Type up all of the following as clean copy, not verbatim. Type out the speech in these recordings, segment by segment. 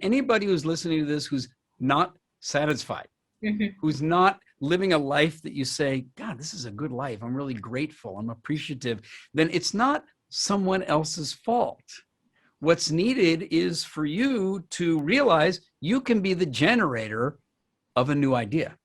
Anybody who's listening to this who's not satisfied, Mm-hmm. who's not living a life that you say, God, this is a good life, I'm really grateful, I'm appreciative, then it's not someone else's fault. What's needed is for you to realize you can be the generator of a new idea.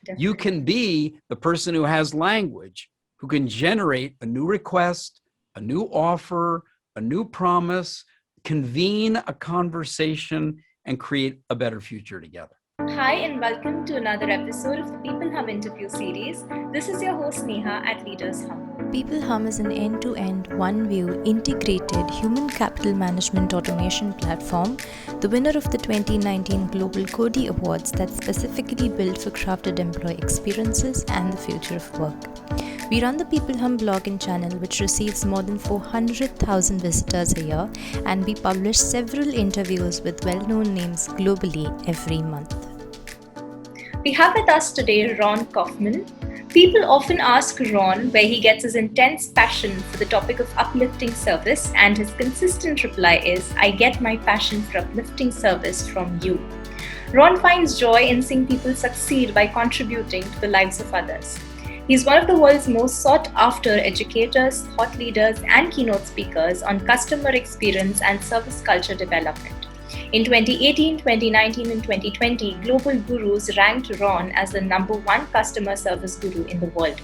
Definitely. You can be the person who has language, who can generate a new request, a new offer, a new promise, convene a conversation, and create a better future together. Hi, and welcome to another episode of the People Hum interview series. This is your host Neha at Leaders Hum. People Hum is an end-to-end, one-view, integrated human capital management automation platform, the winner of the 2019 Global Cody Awards that's specifically built for crafted employee experiences and the future of work. We run the People Hum blog and channel, which receives more than 400,000 visitors a year, and we publish several interviews with well-known names globally every month. We have with us today Ron Kaufman. People often ask Ron where he gets his intense passion for the topic of uplifting service, and his consistent reply is, I get my passion for uplifting service from you. Ron finds joy in seeing people succeed by contributing to the lives of others. He's one of the world's most sought-after educators, thought leaders, and keynote speakers on customer experience and service culture development. In 2018, 2019, and 2020, Global Gurus ranked Ron as the #1 customer service guru in the world.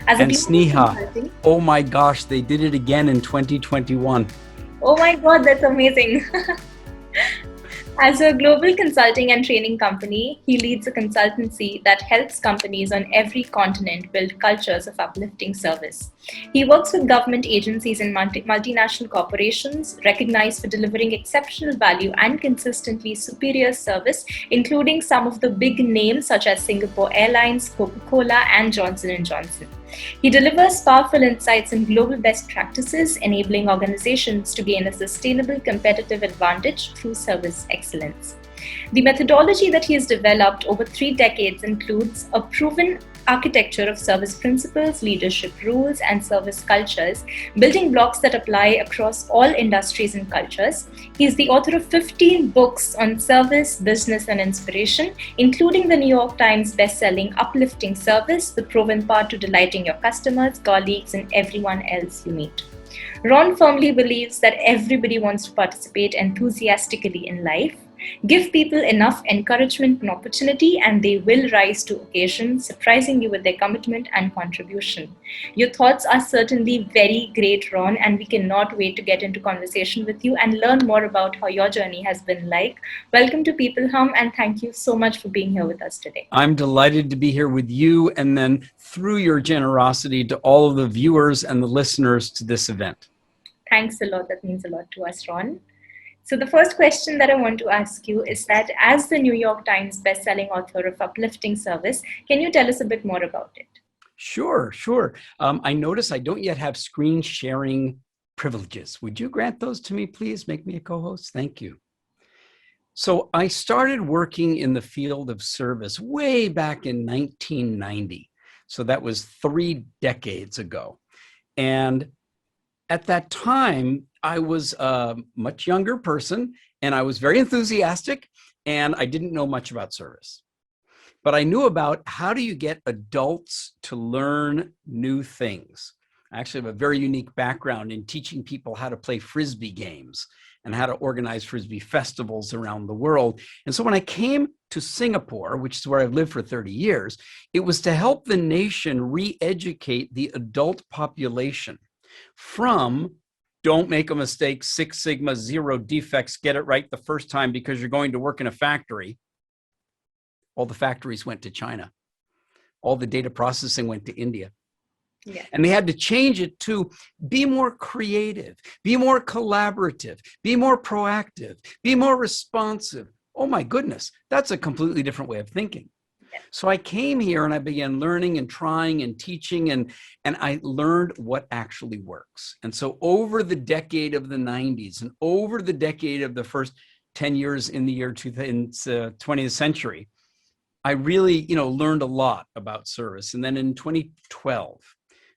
And Sneha, oh my gosh, they did it again in 2021. Oh my God, that's amazing. As a global consulting and training company, he leads a consultancy that helps companies on every continent build cultures of uplifting service. He works with government agencies and multinational corporations recognized for delivering exceptional value and consistently superior service, including some of the big names such as Singapore Airlines, Coca-Cola, and Johnson & Johnson. He delivers powerful insights and global best practices, enabling organizations to gain a sustainable competitive advantage through service excellence. The methodology that he has developed over 3 decades includes a proven architecture of service principles, leadership rules, and service cultures, building blocks that apply across all industries and cultures. He is the author of 15 books on service, business, and inspiration, including the New York Times best-selling Uplifting Service, the proven path to delighting your customers, colleagues, and everyone else you meet. Ron firmly believes that everybody wants to participate enthusiastically in life. Give people enough encouragement and opportunity, and they will rise to occasion, surprising you with their commitment and contribution. Your thoughts are certainly very great, Ron, and we cannot wait to get into conversation with you and learn more about how your journey has been like. Welcome to People Hum, and thank you so much for being here with us today. I'm delighted to be here with you, and then through your generosity to all of the viewers and the listeners to this event. Thanks a lot. That means a lot to us, Ron. So the first question that I want to ask you is that as the New York Times bestselling author of Uplifting Service, can you tell us a bit more about it? Sure. I notice I don't yet have screen sharing privileges. Would you grant those to me, please? Make me a co-host. Thank you. So I started working in the field of service way back in 1990. So that was 3 decades ago. And at that time, I was a much younger person, and I was very enthusiastic, and I didn't know much about service. But I knew about how do you get adults to learn new things. I actually have a very unique background in teaching people how to play Frisbee games and how to organize Frisbee festivals around the world. And so when I came to Singapore, which is where I've lived for 30 years, it was to help the nation re-educate the adult population from don't make a mistake, 6 Sigma, 0 defects, get it right the first time because you're going to work in a factory. All the factories went to China. All the data processing went to India. Yeah. And they had to change it to be more creative, be more collaborative, be more proactive, be more responsive. Oh my goodness, that's a completely different way of thinking. So I came here and I began learning and trying and teaching, and I learned what actually works. And so over the decade of the 90s and over the decade of the first 10 years in the year 20th century, I really, learned a lot about service. And then in 2012,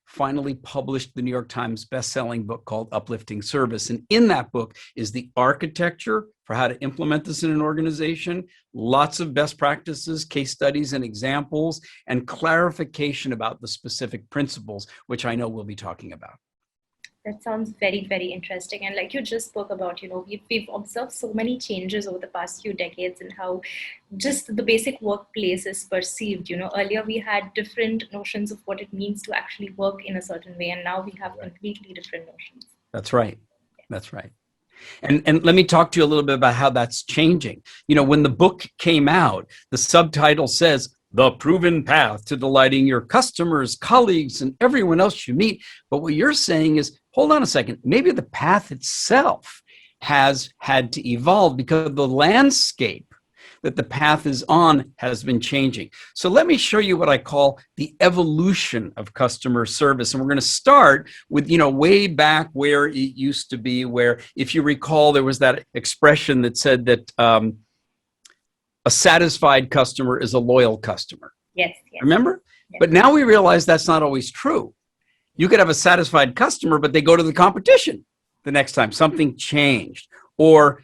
finally published the New York Times best-selling book called Uplifting Service. And in that book is the architecture, for how to implement this in an organization. Lots of best practices, case studies and examples, and clarification about the specific principles, which I know we'll be talking about. That sounds very, very interesting. And like you just spoke about, we've observed so many changes over the past few decades in how just the basic workplace is perceived. Earlier we had different notions of what it means to actually work in a certain way. And now we have completely different notions. That's right. That's right. And let me talk to you a little bit about how that's changing. When the book came out, the subtitle says, "The Proven Path to Delighting Your Customers, Colleagues, and Everyone Else You Meet." But what you're saying is, hold on a second, maybe the path itself has had to evolve because the landscape that the path is on has been changing. So let me show you what I call the evolution of customer service. And we're going to start with, way back where it used to be, where, if you recall, there was that expression that said that a satisfied customer is a loyal customer. Yes. Remember? Yes. But now we realize that's not always true. You could have a satisfied customer, but they go to the competition the next time. Something changed. Or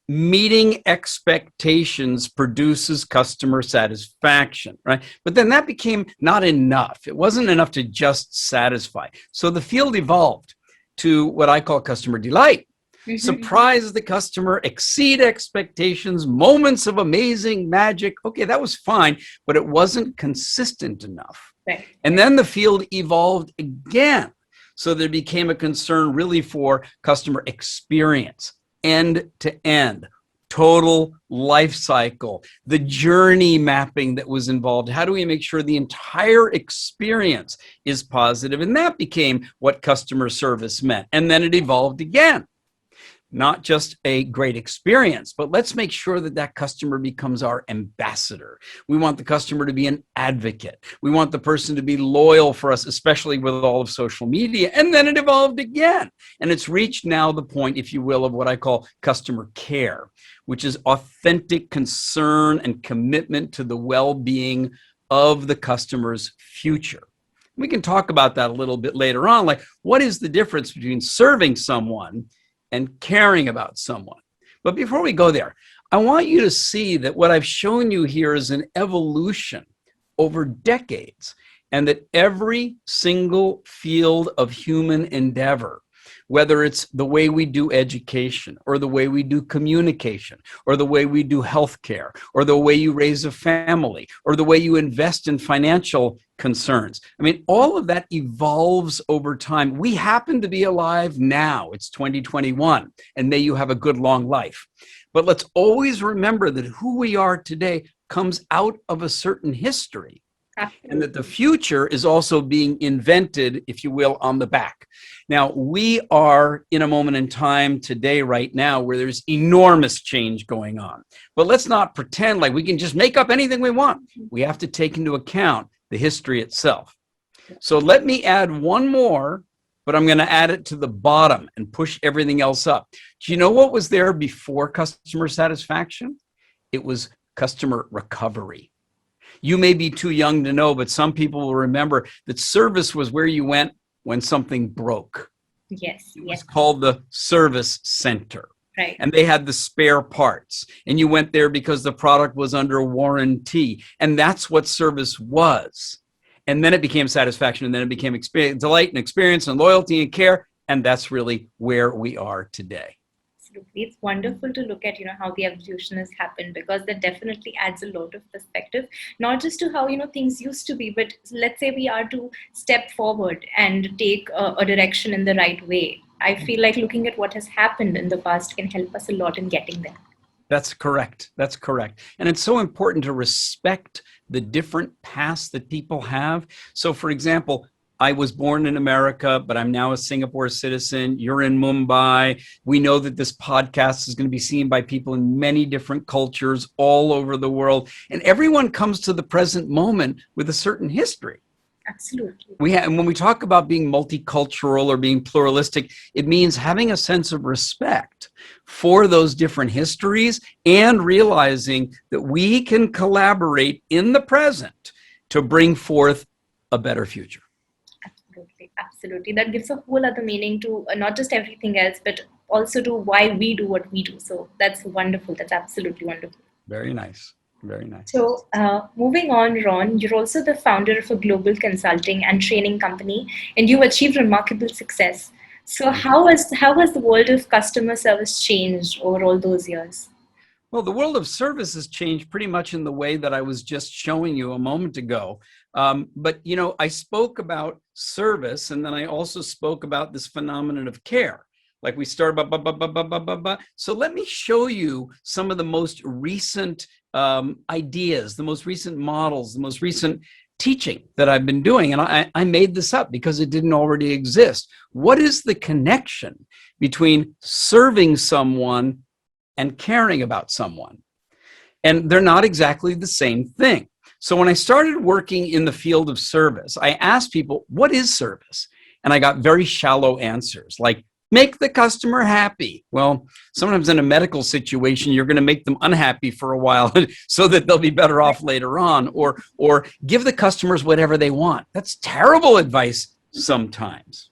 meeting expectations produces customer satisfaction, right? But then that became not enough. It wasn't enough to just satisfy. So the field evolved to what I call customer delight. Surprise the customer, exceed expectations, moments of amazing magic. Okay, that was fine, but it wasn't consistent enough. Right. And then the field evolved again. So there became a concern really for customer experience, end to end, total life cycle, the journey mapping that was involved. How do we make sure the entire experience is positive? And that became what customer service meant. And then it evolved again. Not just a great experience, but let's make sure that that customer becomes our ambassador. We want the customer to be an advocate. We want the person to be loyal for us, especially with all of social media. And then it evolved again. And it's reached now the point, if you will, of what I call customer care, which is authentic concern and commitment to the well-being of the customer's future. We can talk about that a little bit later on, like what is the difference between serving someone and caring about someone. But before we go there, I want you to see that what I've shown you here is an evolution over decades, and that every single field of human endeavor, whether it's the way we do education, or the way we do communication, or the way we do healthcare, or the way you raise a family, or the way you invest in financial concerns. I mean, all of that evolves over time. We happen to be alive now. It's 2021, and may you have a good long life. But let's always remember that who we are today comes out of a certain history. And that the future is also being invented, if you will, on the back. Now, we are in a moment in time today, right now, where there's enormous change going on. But let's not pretend like we can just make up anything we want. We have to take into account the history itself. So let me add one more, but I'm going to add it to the bottom and push everything else up. Do you know what was there before customer satisfaction? It was customer recovery. You may be too young to know, but some people will remember that service was where you went when something broke. Yes. It was called the service center. Right. And they had the spare parts. And you went there because the product was under warranty. And that's what service was. And then it became satisfaction, and then it became experience, delight and experience and loyalty and care. And that's really where we are today. It's wonderful to look at, how the evolution has happened, because that definitely adds a lot of perspective, not just to how, things used to be, but let's say we are to step forward and take a direction in the right way. I feel like looking at what has happened in the past can help us a lot in getting there. That's correct. That's correct. And it's so important to respect the different paths that people have. So, for example, I was born in America, but I'm now a Singapore citizen. You're in Mumbai. We know that this podcast is going to be seen by people in many different cultures all over the world. And everyone comes to the present moment with a certain history. Absolutely. And when we talk about being multicultural or being pluralistic, it means having a sense of respect for those different histories and realizing that we can collaborate in the present to bring forth a better future. Absolutely. That gives a whole other meaning to not just everything else, but also to why we do what we do. So that's wonderful. That's absolutely wonderful. Very nice. Very nice. So moving on, Ron, you're also the founder of a global consulting and training company, and you achieved remarkable success. So how has the world of customer service changed over all those years? Well, the world of service has changed pretty much in the way that I was just showing you a moment ago. But, you know, I spoke about service, and then I also spoke about this phenomenon of care. Like we started, so let me show you some of the most recent ideas, the most recent models, the most recent teaching that I've been doing. And I made this up because it didn't already exist. What is the connection between serving someone and caring about someone? And they're not exactly the same thing. So when I started working in the field of service, I asked people, what is service? And I got very shallow answers, like make the customer happy. Well, sometimes in a medical situation, you're going to make them unhappy for a while so that they'll be better off later on, or give the customers whatever they want. That's terrible advice sometimes.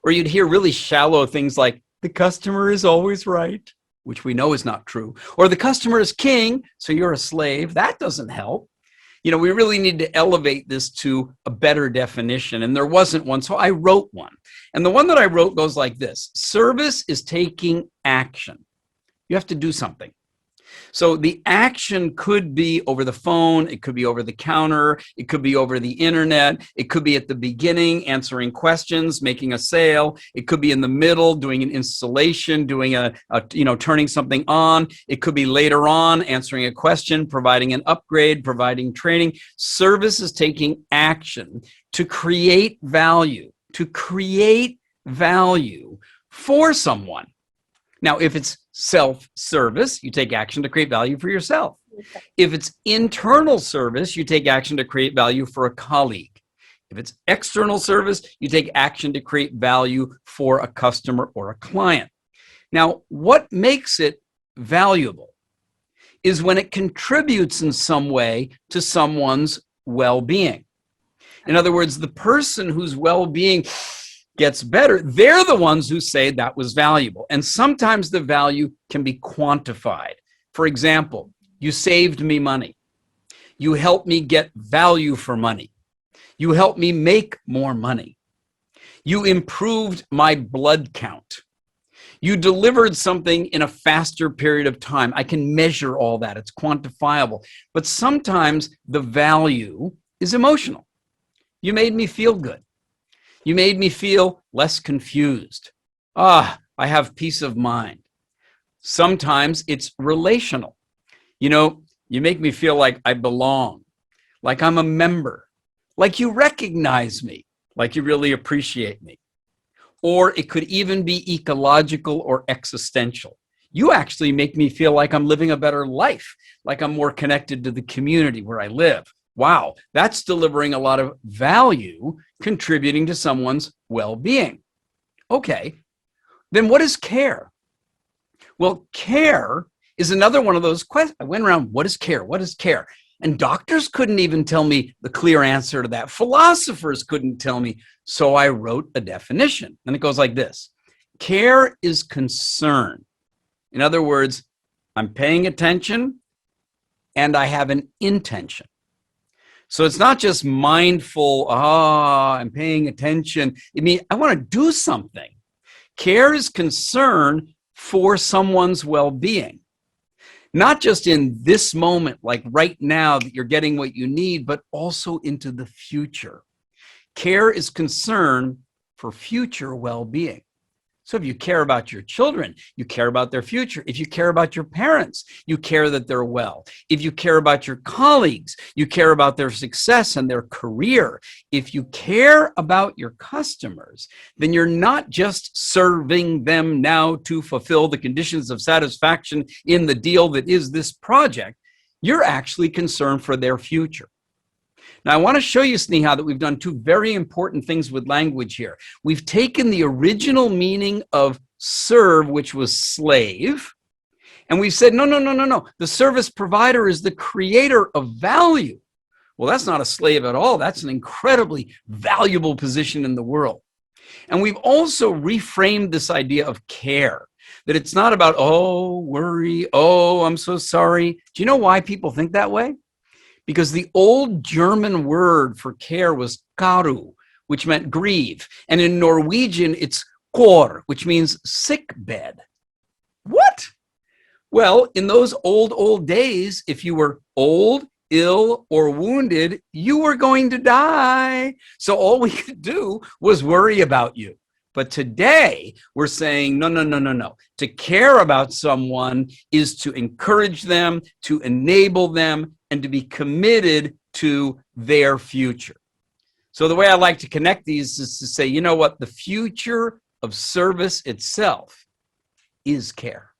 Or you'd hear really shallow things like the customer is always right, which we know is not true. Or the customer is king, so you're a slave. That doesn't help. You know, we really need to elevate this to a better definition. And there wasn't one, so I wrote one. And the one that I wrote goes like this. Service is taking action. You have to do something. So the action could be over the phone, it could be over the counter, it could be over the internet, it could be at the beginning, answering questions, making a sale, it could be in the middle, doing an installation, doing turning something on, it could be later on, answering a question, providing an upgrade, providing training. Service is taking action to create value for someone. Now, if it's self-service, you take action to create value for yourself. If it's internal service, you take action to create value for a colleague. If it's external service, you take action to create value for a customer or a client. Now, what makes it valuable is when it contributes in some way to someone's well-being. In other words, the person whose well-being gets better, they're the ones who say that was valuable. And sometimes the value can be quantified. For example, you saved me money. You helped me get value for money. You helped me make more money. You improved my blood count. You delivered something in a faster period of time. I can measure all that. It's quantifiable. But sometimes the value is emotional. You made me feel good. You made me feel less confused. I have peace of mind. Sometimes it's relational. You know, you make me feel like I belong, like I'm a member, like you recognize me, like you really appreciate me. Or it could even be ecological or existential. You actually make me feel like I'm living a better life, like I'm more connected to the community where I live. Wow, that's delivering a lot of value, contributing to someone's well-being. Okay, then what is care? Well, care is another one of those questions. I went around, what is care? What is care? And doctors couldn't even tell me the clear answer to that. Philosophers couldn't tell me. So I wrote a definition, and it goes like this. Care is concern. In other words, I'm paying attention and I have an intention. So it's not just mindful, I'm paying attention. I mean, I want to do something. Care is concern for someone's well-being. Not just in this moment, like right now that you're getting what you need, but also into the future. Care is concern for future well-being. So if you care about your children, you care about their future. If you care about your parents, you care that they're well. If you care about your colleagues, you care about their success and their career. If you care about your customers, then you're not just serving them now to fulfill the conditions of satisfaction in the deal that is this project. You're actually concerned for their future. Now, I want to show you, Sneha, that we've done two very important things with language here. We've taken the original meaning of serve, which was slave, and we've said, no. The service provider is the creator of value. Well, that's not a slave at all. That's an incredibly valuable position in the world. And we've also reframed this idea of care. That it's not about, oh, worry, oh, I'm so sorry. Do you know why people think that way? Because the old German word for care was karu, which meant grieve. And in Norwegian, it's kor, which means sick bed. What? Well, in those old days, if you were old, ill, or wounded, you were going to die. So all we could do was worry about you. But today we're saying, no, no, no, no, no. To care about someone is to encourage them, to enable them, and to be committed to their future. So the way I like to connect these is to say, you know what? The future of service itself is care.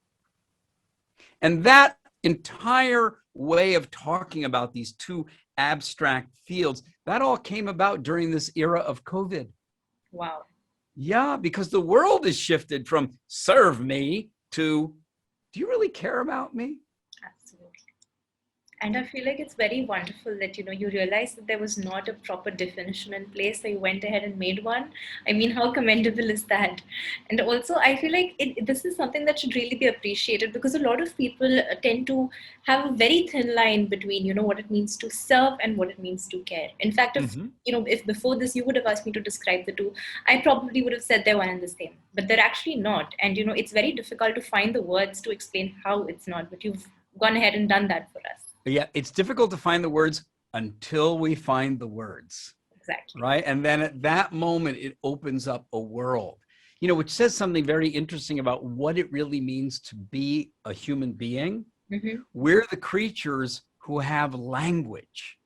And that entire way of talking about these two abstract fields, that all came about during this era of COVID. Wow. Yeah, because the world has shifted from serve me to, do you really care about me? Absolutely. And I feel like it's very wonderful that, you realized that there was not a proper definition in place, so you went ahead and made one. I mean, how commendable is that? And also, I feel like this is something that should really be appreciated, because a lot of people tend to have a very thin line between, what it means to serve and what it means to care. In fact, if before this you would have asked me to describe the two, I probably would have said they're one and the same, but they're actually not. And, it's very difficult to find the words to explain how it's not, but you've gone ahead and done that for us. Yeah, it's difficult to find the words until we find the words. Exactly. Right. And then at that moment, it opens up a world, which says something very interesting about what it really means to be a human being. Mm-hmm. We're the creatures who have language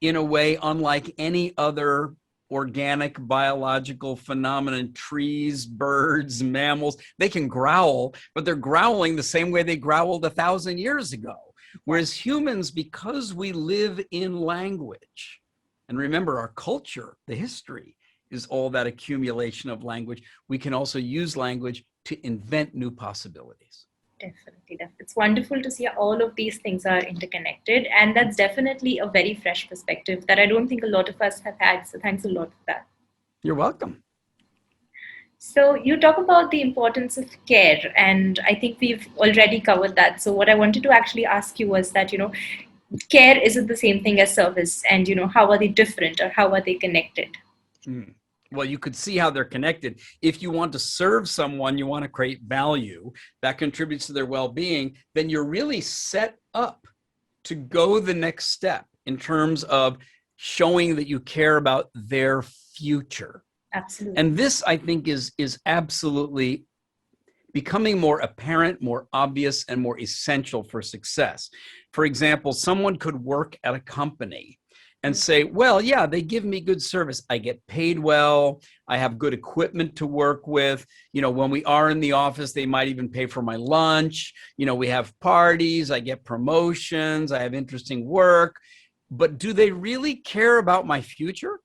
in a way unlike any other organic biological phenomenon. Trees, birds, mammals, they can growl, but they're growling the same way they growled 1,000 years ago. Whereas humans, because we live in language, and remember our culture, the history is all that accumulation of language, we can also use language to invent new possibilities. Definitely. It's wonderful to see how all of these things are interconnected. And that's definitely a very fresh perspective that I don't think a lot of us have had. So thanks a lot for that. You're welcome. So you talk about the importance of care, and I think we've already covered that. So what I wanted to actually ask you was that, care isn't the same thing as service, and, how are they different or how are they connected? Well, you could see how they're connected. If you want to serve someone, you want to create value that contributes to their well-being, then you're really set up to go the next step in terms of showing that you care about their future. Absolutely. And this, I think, is absolutely becoming more apparent, more obvious, and more essential for success. For example, someone could work at a company and say, well, yeah, they give me good service. I get paid well. I have good equipment to work with. When we are in the office, they might even pay for my lunch. We have parties. I get promotions. I have interesting work. But do they really care about my future?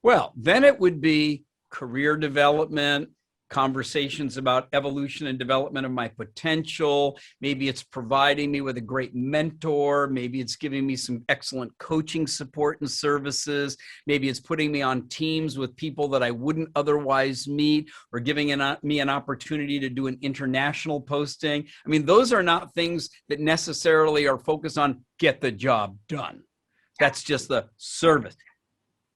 Well, then it would be career development, conversations about evolution and development of my potential. Maybe it's providing me with a great mentor. Maybe it's giving me some excellent coaching support and services. Maybe it's putting me on teams with people that I wouldn't otherwise meet, or giving me an opportunity to do an international posting. I mean, those are not things that necessarily are focused on get the job done. That's just the service.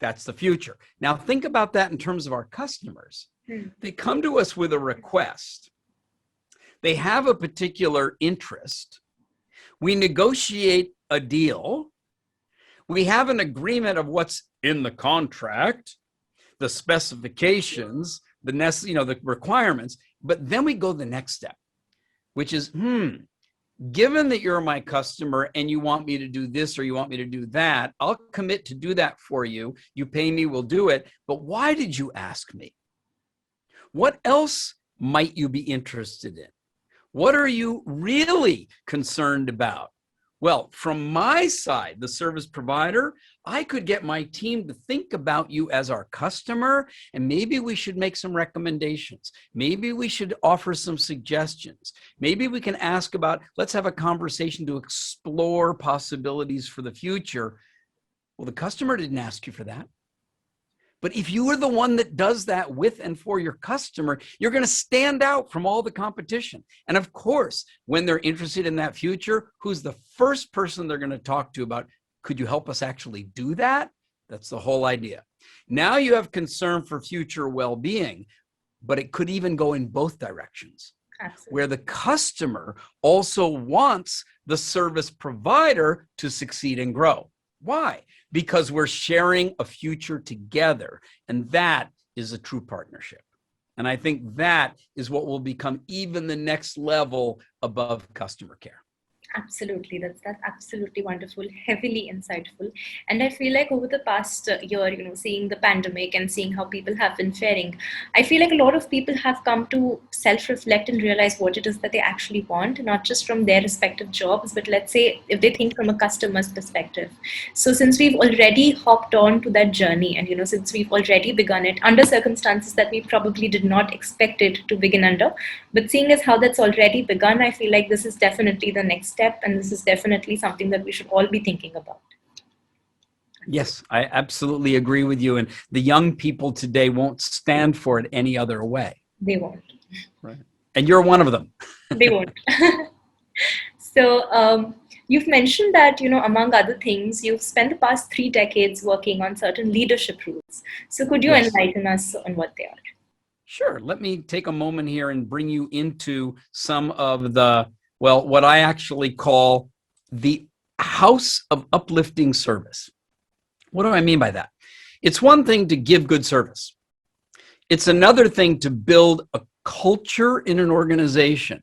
That's the future. Now think about that in terms of our customers. They come to us with a request. They have a particular interest. We negotiate a deal. We have an agreement of what's in the contract, the specifications, the requirements, but then we go the next step, which is, given that you're my customer and you want me to do this or you want me to do that, I'll commit to do that for you. You pay me, we'll do it. But why did you ask me? What else might you be interested in? What are you really concerned about? Well, from my side, the service provider, I could get my team to think about you as our customer, and maybe we should make some recommendations. Maybe we should offer some suggestions. Maybe we can ask about, let's have a conversation to explore possibilities for the future. Well, the customer didn't ask you for that. But if you are the one that does that with and for your customer, you're going to stand out from all the competition. And of course, when they're interested in that future, who's the first person they're going to talk to about, could you help us actually do that? That's the whole idea. Now you have concern for future well-being, but it could even go in both directions. Absolutely. Where the customer also wants the service provider to succeed and grow. Why? Because we're sharing a future together, and that is a true partnership. And I think that is what will become even the next level above customer care. Absolutely. That's absolutely wonderful, heavily insightful. And I feel like over the past year, seeing the pandemic and seeing how people have been faring, I feel like a lot of people have come to self-reflect and realize what it is that they actually want, not just from their respective jobs, but let's say if they think from a customer's perspective. So since we've already hopped on to that journey and, since we've already begun it under circumstances that we probably did not expect it to begin under, but seeing as how that's already begun, I feel like this is definitely the next step. And this is definitely something that we should all be thinking about. Yes, I absolutely agree with you. And the young people today won't stand for it any other way. They won't. Right. And you're one of them. They won't. So you've mentioned that, among other things, you've spent the past 3 decades working on certain leadership rules. So could you enlighten us on what they are? Sure. Let me take a moment here and bring you into some of the what I actually call the house of uplifting service. What do I mean by that? It's one thing to give good service. It's another thing to build a culture in an organization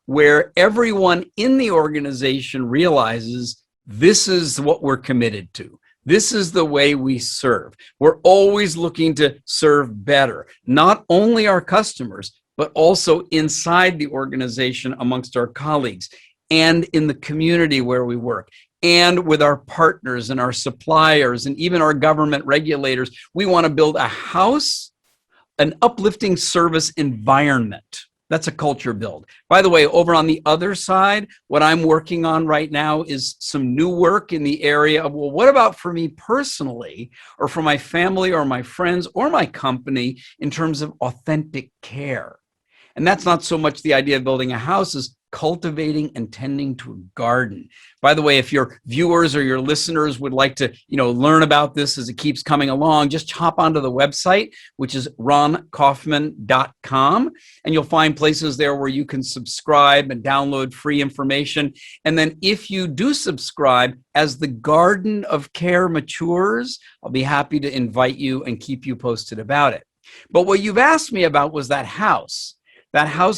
where everyone in the organization realizes this is what we're committed to. This is the way we serve. We're always looking to serve better, not only our customers, but also inside the organization amongst our colleagues and in the community where we work and with our partners and our suppliers and even our government regulators. We want to build a house, an uplifting service environment. That's a culture build. By the way, over on the other side, what I'm working on right now is some new work in the area of, what about for me personally, or for my family or my friends or my company in terms of authentic care? And that's not so much the idea of building a house as cultivating and tending to a garden. By the way, if your viewers or your listeners would like to, learn about this as it keeps coming along, just hop onto the website, which is ronkaufman.com, and you'll find places there where you can subscribe and download free information. And then if you do subscribe, as the garden of care matures, I'll be happy to invite you and keep you posted about it. But what you've asked me about was that house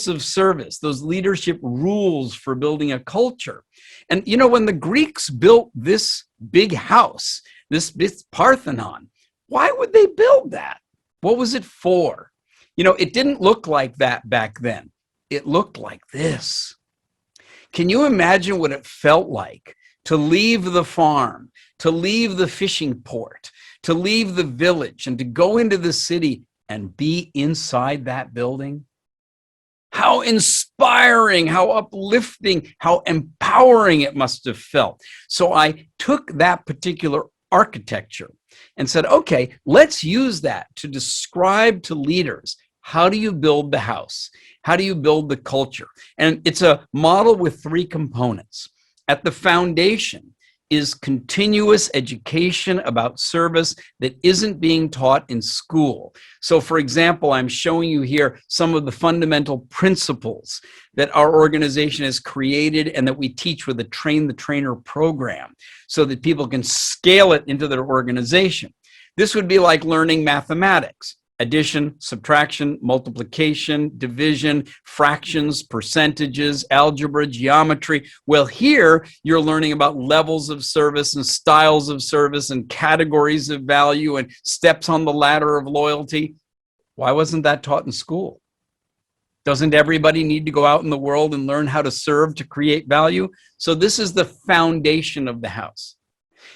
of service, those leadership rules for building a culture. And when the Greeks built this big house, this Parthenon, why would they build that? What was it for? It didn't look like that back then. It looked like this. Can you imagine what it felt like to leave the farm, to leave the fishing port, to leave the village, and to go into the city and be inside that building? How inspiring, how uplifting, how empowering it must have felt. So I took that particular architecture and said, okay, let's use that to describe to leaders, how do you build the house? How do you build the culture? And it's a model with 3 components. At the foundation is continuous education about service that isn't being taught in school. So for example, I'm showing you here some of the fundamental principles that our organization has created and that we teach with the Train the Trainer program so that people can scale it into their organization. This would be like learning mathematics. Addition, subtraction, multiplication, division, fractions, percentages, algebra, geometry. Well, here you're learning about levels of service and styles of service and categories of value and steps on the ladder of loyalty. Why wasn't that taught in school? Doesn't everybody need to go out in the world and learn how to serve to create value? So this is the foundation of the house.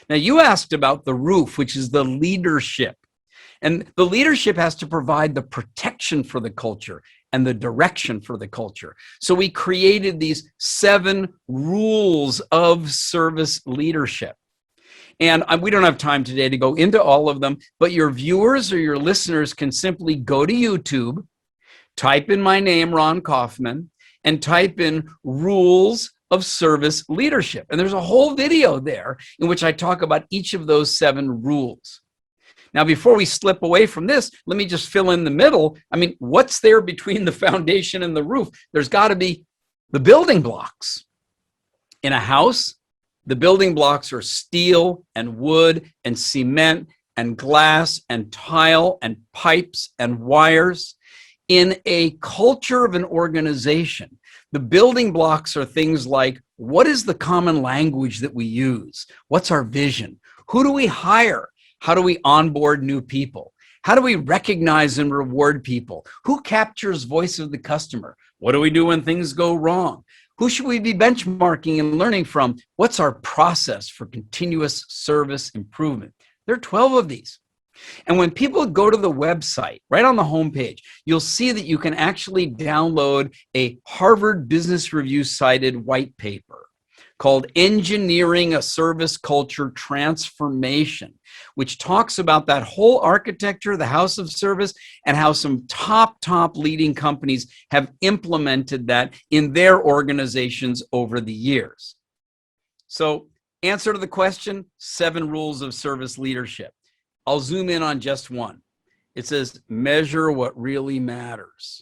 Now you asked about the roof, which is the leadership. And the leadership has to provide the protection for the culture and the direction for the culture. So we created these 7 rules of service leadership. And we don't have time today to go into all of them, but your viewers or your listeners can simply go to YouTube, type in my name, Ron Kaufman, and type in rules of service leadership. And there's a whole video there in which I talk about each of those 7 rules. Now, before we slip away from this, let me just fill in the middle. I mean, what's there between the foundation and the roof? There's got to be the building blocks. In a house, the building blocks are steel and wood and cement and glass and tile and pipes and wires. In a culture of an organization, the building blocks are things like, what is the common language that we use? What's our vision? Who do we hire? How do we onboard new people? How do we recognize and reward people? Who captures voice of the customer? What do we do when things go wrong? Who should we be benchmarking and learning from? What's our process for continuous service improvement? There are 12 of these. And when people go to the website, right on the homepage, you'll see that you can actually download a Harvard Business Review cited white paper called Engineering a Service Culture Transformation, which talks about that whole architecture, the house of service, and how some top leading companies have implemented that in their organizations over the years. So, answer to the question, 7 rules of service leadership. I'll zoom in on just one. It says, measure what really matters.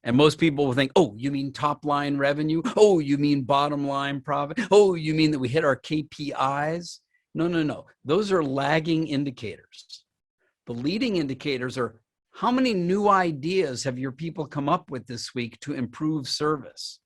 And most people will think, oh, you mean top line revenue? Oh, you mean bottom line profit? Oh, you mean that we hit our KPIs? No. Those are lagging indicators. The leading indicators are, how many new ideas have your people come up with this week to improve service?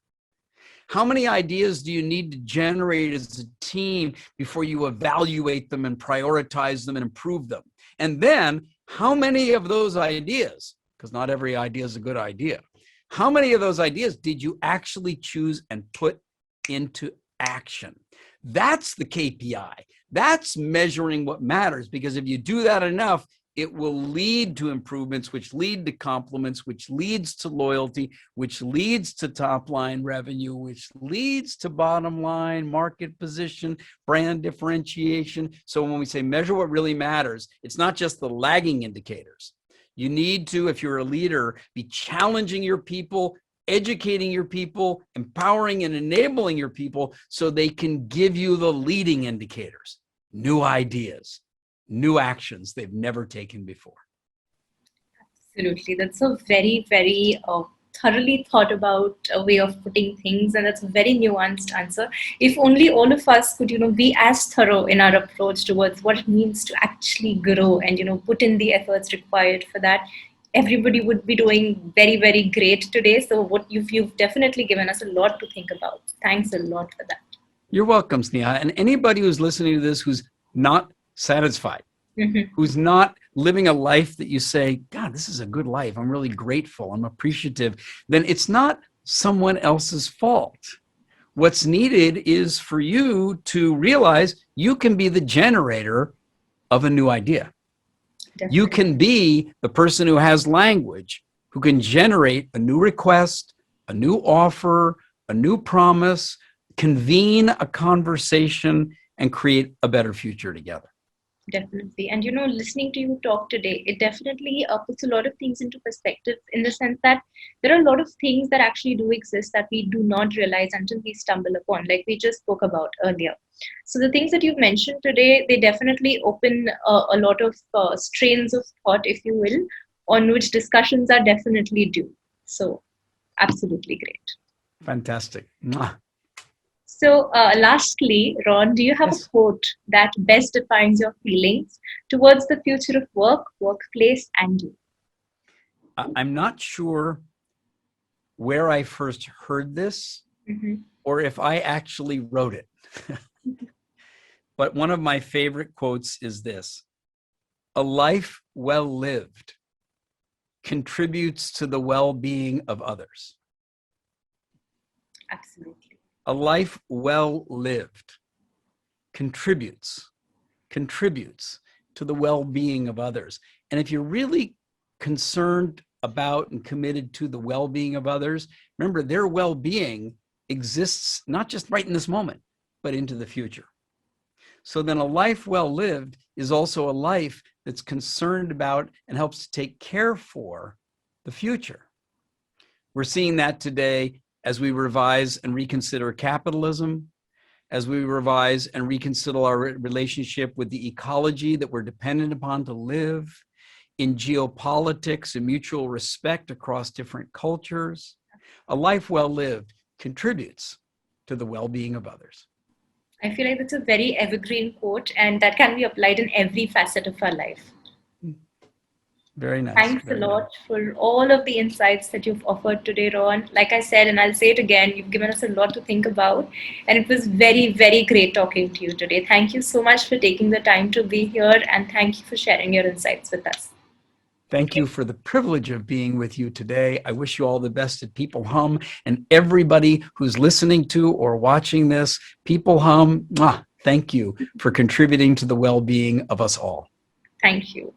How many ideas do you need to generate as a team before you evaluate them and prioritize them and improve them? And then, how many of those ideas, because not every idea is a good idea, how many of those ideas did you actually choose and put into action? That's the KPI. That's measuring what matters, because if you do that enough, it will lead to improvements, which lead to compliments, which leads to loyalty, which leads to top line revenue, which leads to bottom line market position, brand differentiation. So when we say measure what really matters, it's not just the lagging indicators. You need to, if you're a leader, be challenging your people, educating your people, empowering and enabling your people so they can give you the leading indicators, new ideas, new actions they've never taken before. Absolutely. That's a very, very thoroughly thought about way of putting things, and that's a very nuanced answer. If only all of us could, be as thorough in our approach towards what it means to actually grow and, put in the efforts required for that, everybody would be doing very, very great today. So you've definitely given us a lot to think about. Thanks a lot for that. You're welcome, Sneha. And anybody who's listening to this who's not satisfied, who's not living a life that you say, God, this is a good life, I'm really grateful, I'm appreciative, then it's not someone else's fault. What's needed is for you to realize you can be the generator of a new idea. Definitely. You can be the person who has language, who can generate a new request, a new offer, a new promise, convene a conversation, and create a better future together. Definitely. And, listening to you talk today, it definitely puts a lot of things into perspective, in the sense that there are a lot of things that actually do exist that we do not realize until we stumble upon, like we just spoke about earlier. So the things that you've mentioned today, they definitely open a lot of strains of thought, if you will, on which discussions are definitely due. So absolutely great. Fantastic. Mwah. So lastly, Ron, do you have a quote that best defines your feelings towards the future of work, workplace, and you? I'm not sure where I first heard this or if I actually wrote it. But one of my favorite quotes is this: a life well lived contributes to the well-being of others. Absolutely. A life well lived contributes to the well-being of others. And if you're really concerned about and committed to the well-being of others, remember, their well-being exists not just right in this moment, but into the future. So then a life well lived is also a life that's concerned about and helps to take care for the future. We're seeing that today as we revise and reconsider capitalism, as we revise and reconsider our relationship with the ecology that we're dependent upon to live, in geopolitics and mutual respect across different cultures. A life well lived contributes to the well-being of others. I feel like that's a very evergreen quote, and that can be applied in every facet of our life. Very nice. Thanks a lot for all of the insights that you've offered today, Ron. Like I said, and I'll say it again, you've given us a lot to think about, and it was very, very great talking to you today. Thank you so much for taking the time to be here, and thank you for sharing your insights with us. Thank you for the privilege of being with you today. I wish you all the best at People Hum, and everybody who's listening to or watching this, People Hum, thank you for contributing to the well-being of us all. Thank you.